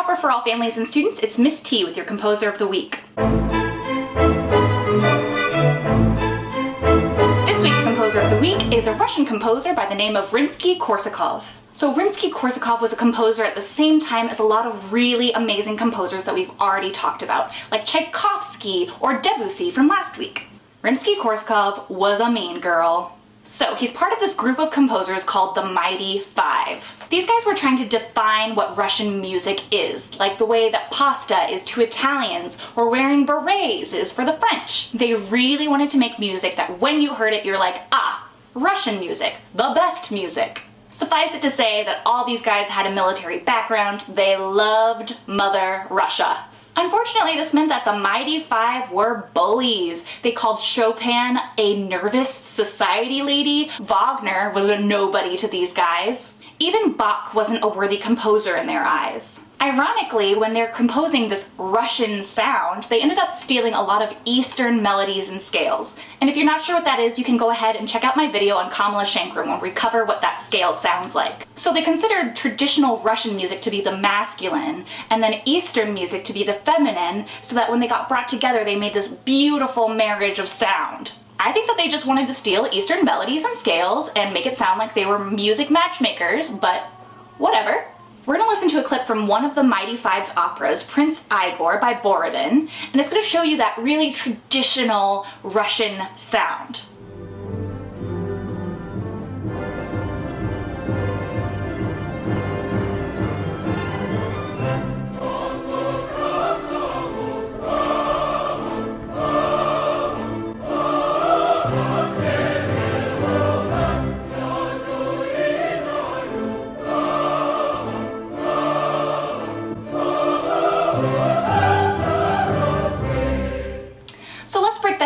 opera for all families and students, it's Miss T with your Composer of the Week. This week's Composer of the Week is a Russian composer by the name of Rimsky-Korsakov. So Rimsky-Korsakov was a composer at the same time as a lot of really amazing composers that we've already talked about, like Tchaikovsky or Debussy from last week. Rimsky-Korsakov was a mean girl. So he's part of this group of composers called the Mighty Five. These guys were trying to define what Russian music is, like the way that pasta is to Italians or wearing berets is for the French. They really wanted to make music that when you heard it you're like, ah, Russian music, the best music. Suffice it to say that all these guys had a military background. They loved Mother Russia. Unfortunately, this meant that the Mighty Five were bullies. They called Chopin a nervous society lady. Wagner was a nobody to these guys. Even Bach wasn't a worthy composer in their eyes. Ironically, when they're composing this Russian sound, they ended up stealing a lot of Eastern melodies and scales. And if you're not sure what that is, you can go ahead and check out my video on Kamala Shankar where we cover what that scale sounds like. So they considered traditional Russian music to be the masculine, and then Eastern music to be the feminine, so that when they got brought together they made this beautiful marriage of sound. I think that they just wanted to steal Eastern melodies and scales and make it sound like they were music matchmakers, but whatever. We're gonna listen to a clip from one of the Mighty Five's operas, Prince Igor by Borodin, and it's gonna show you that really traditional Russian sound.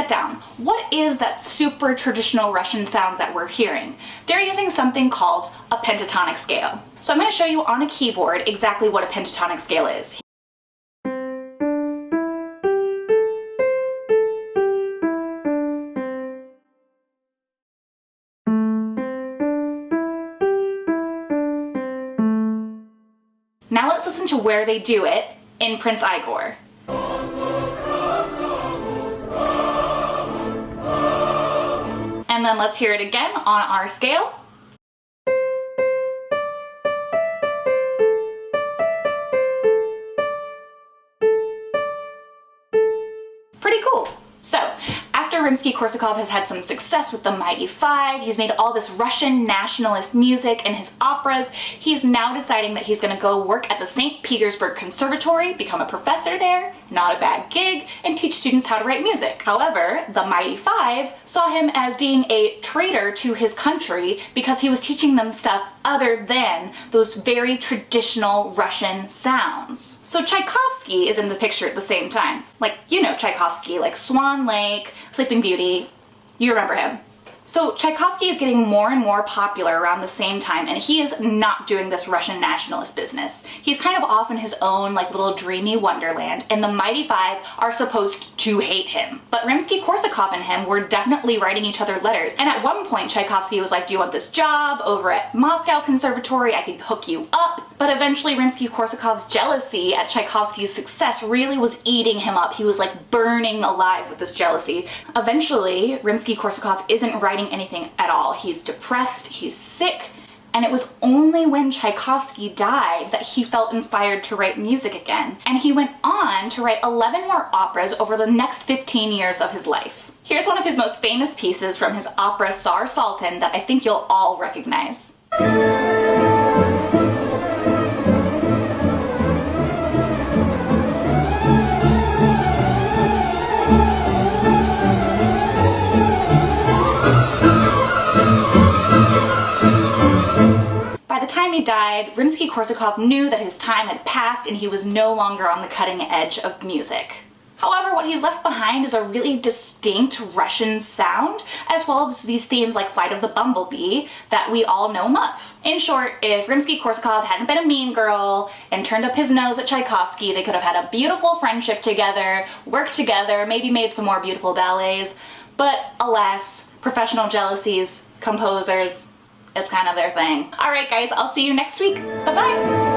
Down. What is that super traditional Russian sound that we're hearing? They're using something called a pentatonic scale. So I'm going to show you on a keyboard exactly what a pentatonic scale is. Now let's listen to where they do it in Prince Igor. And then let's hear it again on our scale. Pretty cool. So, after Rimsky-Korsakov has had some success with the Mighty Five, he's made all this Russian nationalist music in his operas, he's now deciding that he's going to go work at the St. Petersburg Conservatory, become a professor there, not a bad gig, and teach students how to write music. However, the Mighty Five saw him as being a traitor to his country because he was teaching them stuff other than those very traditional Russian sounds. So Tchaikovsky is in the picture at the same time. Like, you know Tchaikovsky, like Swan Lake, Sleeping Beauty, you remember him. So Tchaikovsky is getting more and more popular around the same time, and he is not doing this Russian nationalist business. He's kind of off in his own like little dreamy wonderland, and the Mighty Five are supposed to hate him. But Rimsky-Korsakov and him were definitely writing each other letters, and at one point Tchaikovsky was like, do you want this job over at Moscow Conservatory? I could hook you up. But eventually Rimsky-Korsakov's jealousy at Tchaikovsky's success really was eating him up. He was like burning alive with this jealousy. Eventually, Rimsky-Korsakov isn't writing anything at all. He's depressed, he's sick, and it was only when Tchaikovsky died that he felt inspired to write music again. And he went on to write 11 more operas over the next 15 years of his life. Here's one of his most famous pieces from his opera Tsar Sultan that I think you'll all recognize. By the time he died, Rimsky-Korsakov knew that his time had passed and he was no longer on the cutting edge of music. However, what he's left behind is a really distinct Russian sound, as well as these themes like Flight of the Bumblebee that we all know and love. In short, if Rimsky-Korsakov hadn't been a mean girl and turned up his nose at Tchaikovsky, they could have had a beautiful friendship together, worked together, maybe made some more beautiful ballets. But alas, professional jealousies, composers, it's kind of their thing. Alright guys, I'll see you next week. Bye-bye!